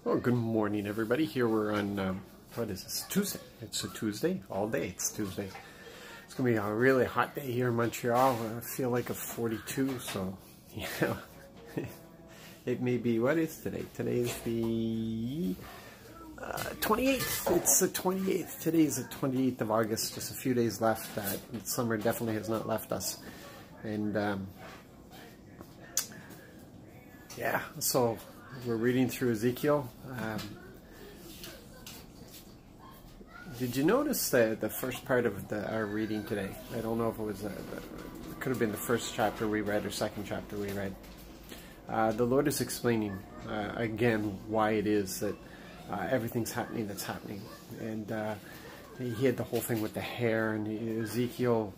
Well, good morning, everybody. Here we're on, what is this? Tuesday. It's a Tuesday. All day it's Tuesday. It's going to be a really hot day here in Montreal. I feel like a 42, so, yeah. It may be, what is today? Today is the 28th. It's the 28th. Today is the 28th of August. Just a few days left. Summer definitely has not left us. And, yeah, so we're reading through Ezekiel. Did you notice the first part of our reading today? I don't know if it was, it could have been the first chapter we read or second chapter we read. The Lord is explaining again why it is that everything's happening that's happening. And he had the whole thing with the hair, and Ezekiel,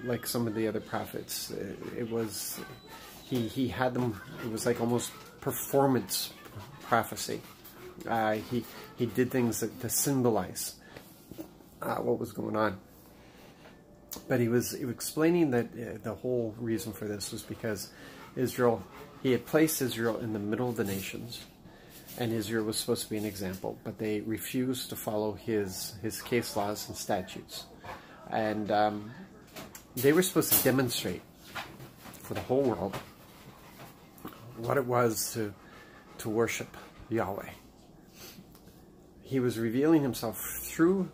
like some of the other prophets, it was, he had them, it was like almost performance prophecy. He did things to symbolize what was going on. But he was explaining that the whole reason for this was because Israel, he had placed Israel in the middle of the nations, and Israel was supposed to be an example, but they refused to follow his case laws and statutes. And they were supposed to demonstrate for the whole world what it was to worship Yahweh. He was revealing himself through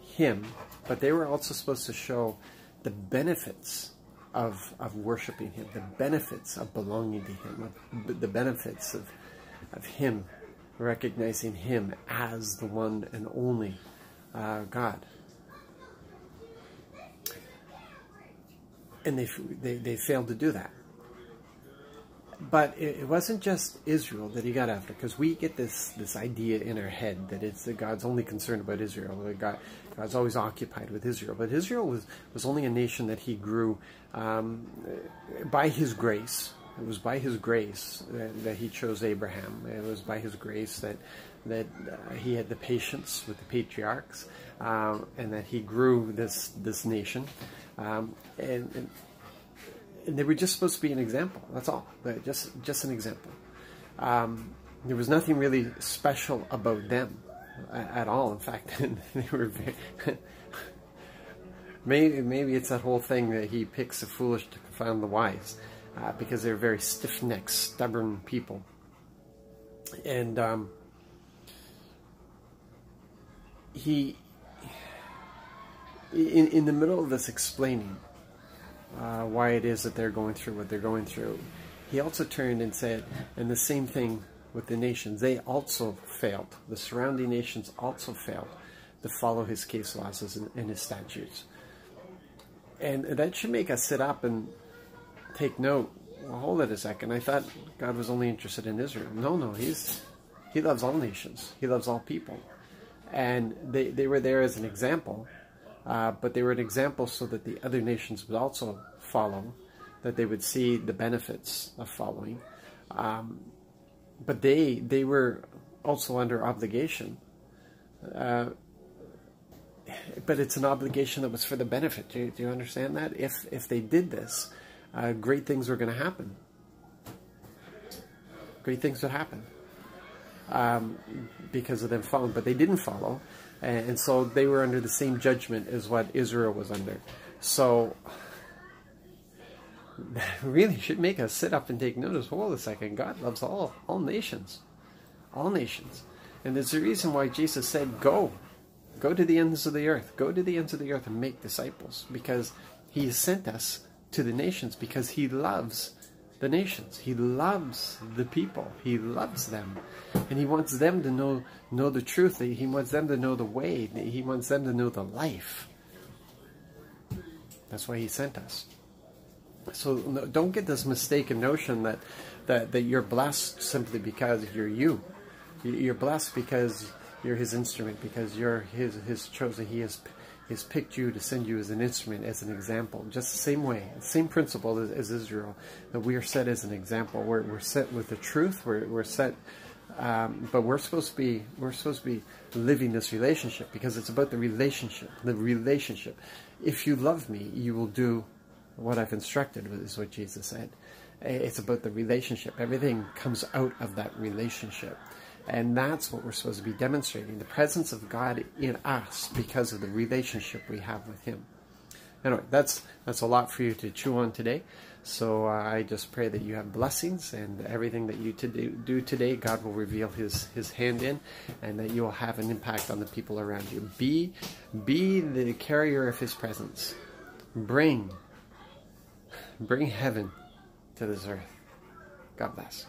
him, but they were also supposed to show the benefits of worshiping him, the benefits of belonging to him, the benefits of him, recognizing him as the one and only God. And they failed to do that. But it wasn't just Israel that he got after, because we get this idea in our head that it's that God's only concerned about Israel. That God's always occupied with Israel. But Israel was only a nation that he grew by his grace. It was by his grace that he chose Abraham. It was by his grace that he had the patience with the patriarchs, and that he grew this nation. And they were just supposed to be an example. That's all. Just an example. There was nothing really special about them at all. In fact, they were very maybe it's that whole thing that he picks the foolish to confound the wise, because they're very stiff-necked, stubborn people. And he, in the middle of this explaining why it is that they're going through what they're going through, he also turned and said, and the same thing with the nations, they also failed. The surrounding nations also failed to follow his case laws and his statutes. And that should make us sit up and take note. Well, hold it a second. I thought God was only interested in Israel. No, he loves all nations. He loves all people. And they were there as an example. But they were an example so that the other nations would also follow, that they would see the benefits of following. But they were also under obligation. But it's an obligation that was for the benefit. Do you understand that? If they did this, great things were going to happen. Great things would happen because of them following. But they didn't follow. And so they were under the same judgment as what Israel was under. So that really should make us sit up and take notice. Hold a second. God loves all nations. All nations. And there's a reason why Jesus said, go to the ends of the earth. Go to the ends of the earth and make disciples. Because he has sent us to the nations, because he loves the nations. He loves the people. He loves them. And he wants them to know the truth. He wants them to know the way. He wants them to know the life. That's why he sent us. So don't get this mistaken notion that you're blessed simply because you're you. You're blessed because you're his instrument, because you're his chosen. He has picked you to send you as an instrument, as an example. Just the same way, same principle as Israel, that we are set as an example. We're set with the truth. We're set, but we're supposed to be living this relationship, because it's about the relationship. The relationship. If you love me, you will do what I've instructed, is what Jesus said. It's about the relationship. Everything comes out of that relationship. And that's what we're supposed to be demonstrating, the presence of God in us because of the relationship we have with him. Anyway, that's a lot for you to chew on today. So I just pray that you have blessings, and everything that you do today, God will reveal his hand in, and that you will have an impact on the people around you. Be the carrier of his presence. Bring heaven to this earth. God bless.